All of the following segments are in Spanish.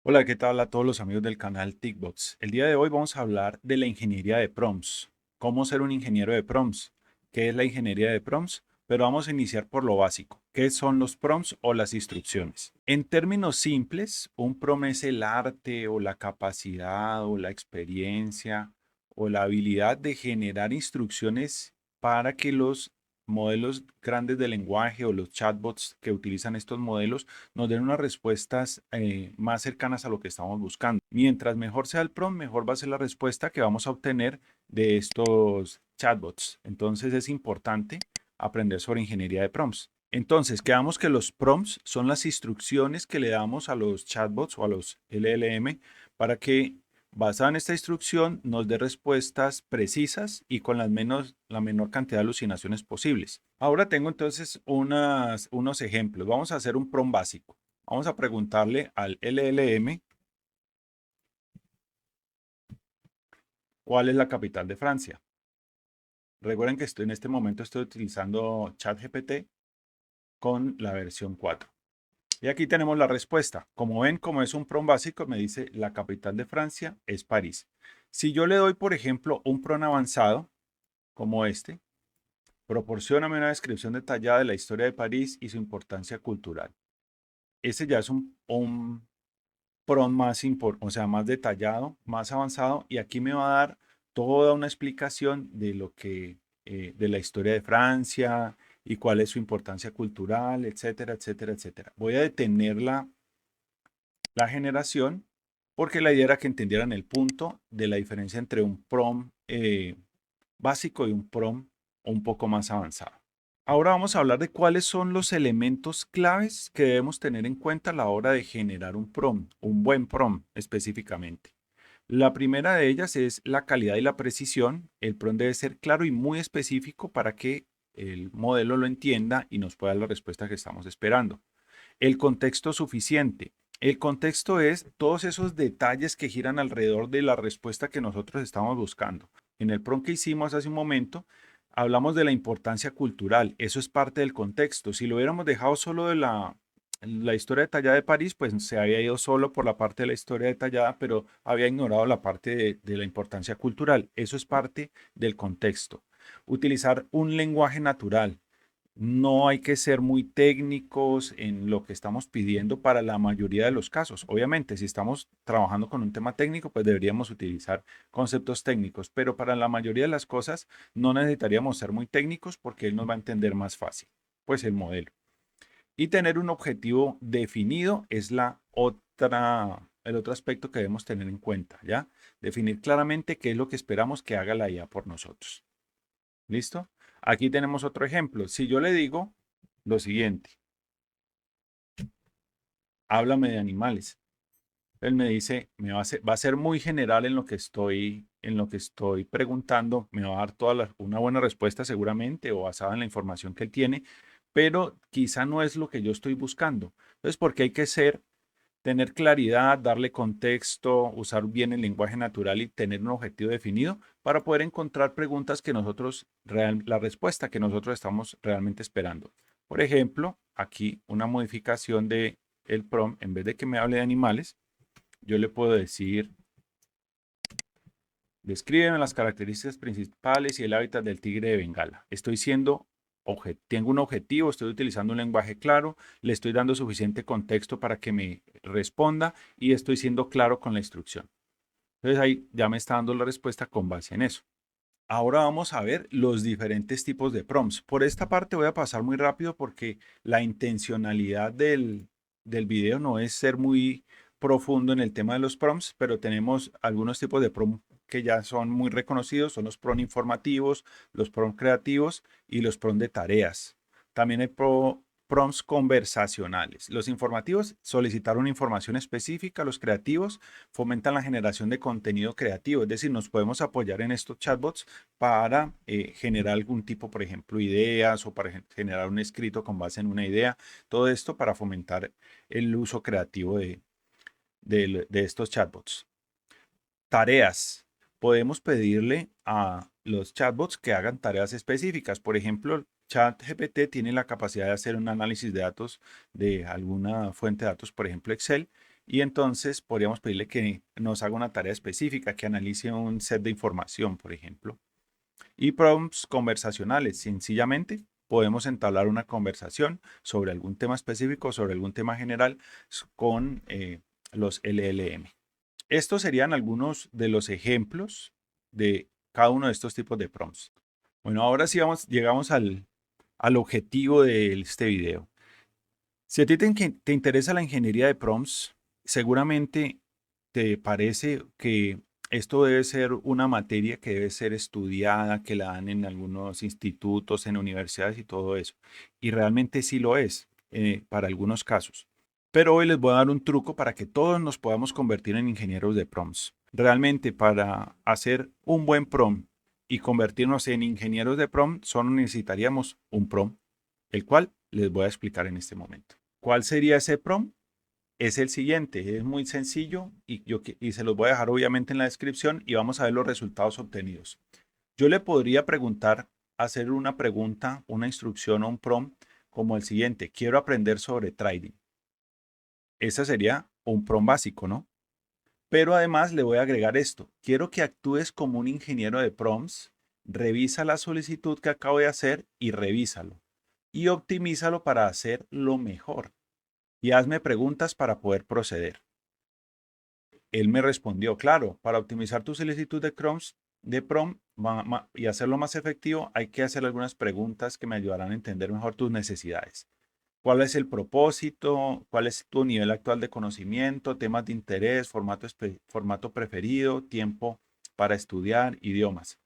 Hola, ¿qué tal a todos los amigos del canal TICBOX? El día de hoy vamos a hablar de la ingeniería de prompts. ¿Cómo ser un ingeniero de prompts? ¿Qué es la ingeniería de prompts? Pero vamos a iniciar por lo básico. ¿Qué son los prompts o las instrucciones? En términos simples, un prompt es el arte o la capacidad o la experiencia o la habilidad de generar instrucciones para que los modelos grandes de lenguaje o los chatbots que utilizan estos modelos nos den unas respuestas más cercanas a lo que estamos buscando. Mientras mejor sea el prompt, mejor va a ser la respuesta que vamos a obtener de estos chatbots. Entonces es importante aprender sobre ingeniería de prompts. Entonces, quedamos que los prompts son las instrucciones que le damos a los chatbots o a los LLM para que, basada en esta instrucción, nos dé respuestas precisas y con la menor cantidad de alucinaciones posibles. Ahora tengo entonces unos ejemplos. Vamos a hacer un prompt básico. Vamos a preguntarle al LLM cuál es la capital de Francia. Recuerden que en este momento estoy utilizando ChatGPT con la versión 4. Y aquí tenemos la respuesta. Como ven, como es un prompt básico, me dice la capital de Francia es París. Si yo le doy, por ejemplo, un prompt avanzado, como este, proporcióname una descripción detallada de la historia de París y su importancia cultural. Ese ya es un prompt o sea, más detallado, más avanzado, y aquí me va a dar toda una explicación de de la historia de Francia y cuál es su importancia cultural, etcétera, etcétera, etcétera. Voy a detener la generación porque la idea era que entendieran el punto de la diferencia entre un prompt básico y un prompt un poco más avanzado. Ahora vamos a hablar de cuáles son los elementos claves que debemos tener en cuenta a la hora de generar un prompt, un buen prompt específicamente. La primera de ellas es la calidad y la precisión. El prompt debe ser claro y muy específico para que el modelo lo entienda y nos pueda dar la respuesta que estamos esperando. El contexto suficiente. El contexto es todos esos detalles que giran alrededor de la respuesta que nosotros estamos buscando. En el prompt que hicimos hace un momento, hablamos de la importancia cultural. Eso es parte del contexto. Si lo hubiéramos dejado solo de la historia detallada de París, pues se había ido solo por la parte de la historia detallada, pero había ignorado la parte de la importancia cultural. Eso es parte del contexto. Utilizar un lenguaje natural. No hay que ser muy técnicos en lo que estamos pidiendo para la mayoría de los casos. Obviamente, si estamos trabajando con un tema técnico, pues deberíamos utilizar conceptos técnicos, pero para la mayoría de las cosas no necesitaríamos ser muy técnicos porque él nos va a entender más fácil, pues el modelo. Y tener un objetivo definido es el otro aspecto que debemos tener en cuenta, ¿ya? Definir claramente qué es lo que esperamos que haga la IA por nosotros. ¿Listo? Aquí tenemos otro ejemplo. Si yo le digo lo siguiente, háblame de animales. Él me dice, va a ser muy general en lo que estoy preguntando, me va a dar una buena respuesta seguramente o basada en la información que él tiene, pero quizá no es lo que yo estoy buscando. Entonces, porque hay que tener claridad, darle contexto, usar bien el lenguaje natural y tener un objetivo definido para poder encontrar preguntas que la respuesta que nosotros estamos realmente esperando. Por ejemplo, aquí una modificación de el prompt, en vez de que me hable de animales, yo le puedo decir, descríbeme las características principales y el hábitat del tigre de Bengala. Tengo un objetivo, estoy utilizando un lenguaje claro, le estoy dando suficiente contexto para que me responda y estoy siendo claro con la instrucción. Entonces ahí ya me está dando la respuesta con base en eso. Ahora vamos a ver los diferentes tipos de prompts. Por esta parte voy a pasar muy rápido porque la intencionalidad del video no es ser muy profundo en el tema de los prompts, pero tenemos algunos tipos de prompts que ya son muy reconocidos, son los prompts informativos, los prompts creativos y los prompts de tareas. También hay prompts conversacionales. Los informativos solicitar una información específica, los creativos fomentan la generación de contenido creativo, es decir, nos podemos apoyar en estos chatbots para generar algún tipo, por ejemplo, ideas o para generar un escrito con base en una idea. Todo esto para fomentar el uso creativo de estos chatbots. Tareas. Podemos pedirle a los chatbots que hagan tareas específicas. Por ejemplo, ChatGPT tiene la capacidad de hacer un análisis de datos de alguna fuente de datos, por ejemplo, Excel, y entonces podríamos pedirle que nos haga una tarea específica, que analice un set de información, por ejemplo. Y prompts conversacionales, sencillamente podemos entablar una conversación sobre algún tema específico, sobre algún tema general con los LLM. Estos serían algunos de los ejemplos de cada uno de estos tipos de prompts. Bueno, ahora sí llegamos al objetivo de este video. Si a ti te interesa la ingeniería de prompts, seguramente te parece que esto debe ser una materia que debe ser estudiada, que la dan en algunos institutos, en universidades y todo eso. Y realmente sí lo es, para algunos casos. Pero hoy les voy a dar un truco para que todos nos podamos convertir en ingenieros de prompts. Realmente para hacer un buen prompt y convertirnos en ingenieros de prompt, solo necesitaríamos un prompt, el cual les voy a explicar en este momento. ¿Cuál sería ese prompt? Es el siguiente, es muy sencillo y se los voy a dejar obviamente en la descripción y vamos a ver los resultados obtenidos. Yo le podría hacer una pregunta, una instrucción o un prompt como el siguiente: quiero aprender sobre trading. Ese sería un prompt básico, ¿no? Pero además le voy a agregar esto: quiero que actúes como un ingeniero de prompts, revisa la solicitud que acabo de hacer y revísalo. Y optimízalo para hacerlo mejor. Y hazme preguntas para poder proceder. Él me respondió: claro, para optimizar tu solicitud de prompt y hacerlo más efectivo, hay que hacer algunas preguntas que me ayudarán a entender mejor tus necesidades. ¿Cuál es el propósito? ¿Cuál es tu nivel actual de conocimiento? ¿Temas de interés? ¿Formato preferido? ¿Tiempo para estudiar? ¿Idiomas?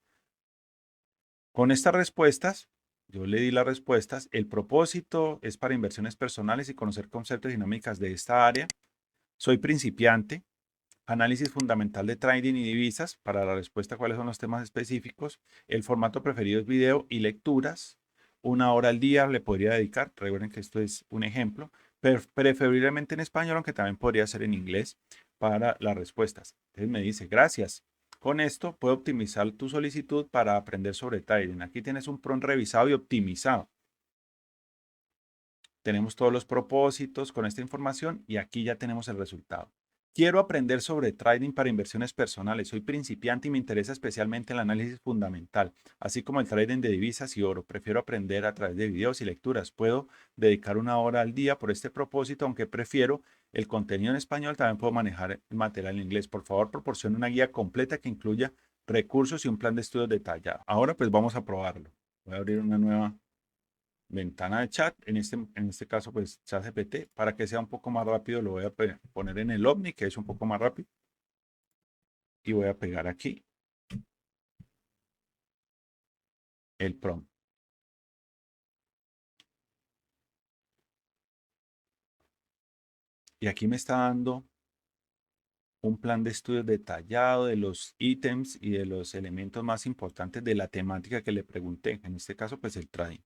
Con estas respuestas, yo le di las respuestas. El propósito es para inversiones personales y conocer conceptos y dinámicas de esta área. Soy principiante. Análisis fundamental de trading y divisas. Para la respuesta, ¿cuáles son los temas específicos? El formato preferido es video y lecturas. 1 hora al día le podría dedicar. Recuerden que esto es un ejemplo. Preferiblemente en español, aunque también podría ser en inglés para las respuestas. Entonces me dice: gracias. Con esto puedo optimizar tu solicitud para aprender sobre trading. Aquí tienes un prompt revisado y optimizado. Tenemos todos los propósitos con esta información y aquí ya tenemos el resultado. Quiero aprender sobre trading para inversiones personales. Soy principiante y me interesa especialmente el análisis fundamental, así como el trading de divisas y oro. Prefiero aprender a través de videos y lecturas. Puedo dedicar 1 hora al día por este propósito, aunque prefiero el contenido en español, también puedo manejar el material en inglés. Por favor, proporcione una guía completa que incluya recursos y un plan de estudios detallado. Ahora pues vamos a probarlo. Voy a abrir una nueva ventana de chat, en este caso pues ChatGPT. Para que sea un poco más rápido lo voy a poner en el Omni, que es un poco más rápido, y voy a pegar aquí el prompt. Y aquí me está dando un plan de estudios detallado de los ítems y de los elementos más importantes de la temática que le pregunté, en este caso pues el trading.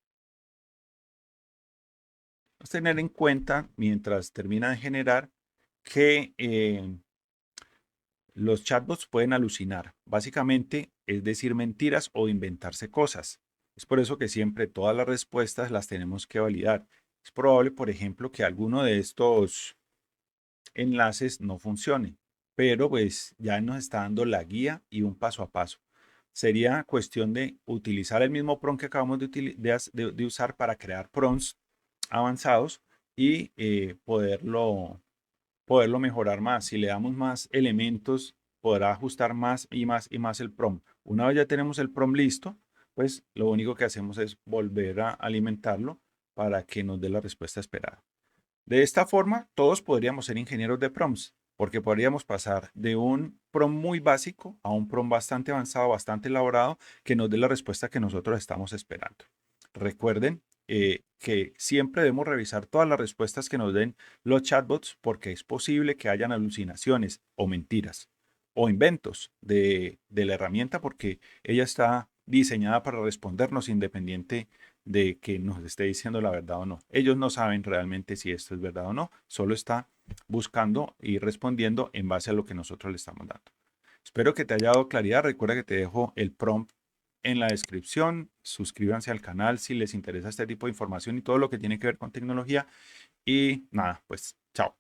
Vamos a tener en cuenta, mientras termina de generar, que los chatbots pueden alucinar, básicamente es decir mentiras o inventarse cosas. Es por eso que siempre todas las respuestas las tenemos que validar. Es probable, por ejemplo, que alguno de estos enlaces no funcione, pero pues ya nos está dando la guía y un paso a paso. Sería cuestión de utilizar el mismo prompt que acabamos de usar para crear prompts avanzados y poderlo mejorar más. Si le damos más elementos, podrá ajustar más y más y más el prompt. Una vez ya tenemos el prompt listo, pues lo único que hacemos es volver a alimentarlo para que nos dé la respuesta esperada. De esta forma, todos podríamos ser ingenieros de prompts, porque podríamos pasar de un prompt muy básico a un prompt bastante avanzado, bastante elaborado, que nos dé la respuesta que nosotros estamos esperando. Recuerden que siempre debemos revisar todas las respuestas que nos den los chatbots, porque es posible que hayan alucinaciones o mentiras o inventos de la herramienta, porque ella está diseñada para respondernos independiente de que nos esté diciendo la verdad o no. Ellos no saben realmente si esto es verdad o no, solo está buscando y respondiendo en base a lo que nosotros le estamos dando. Espero que te haya dado claridad. Recuerda que te dejo el prompt en la descripción. Suscríbanse al canal si les interesa este tipo de información y todo lo que tiene que ver con tecnología. Y nada, pues chao.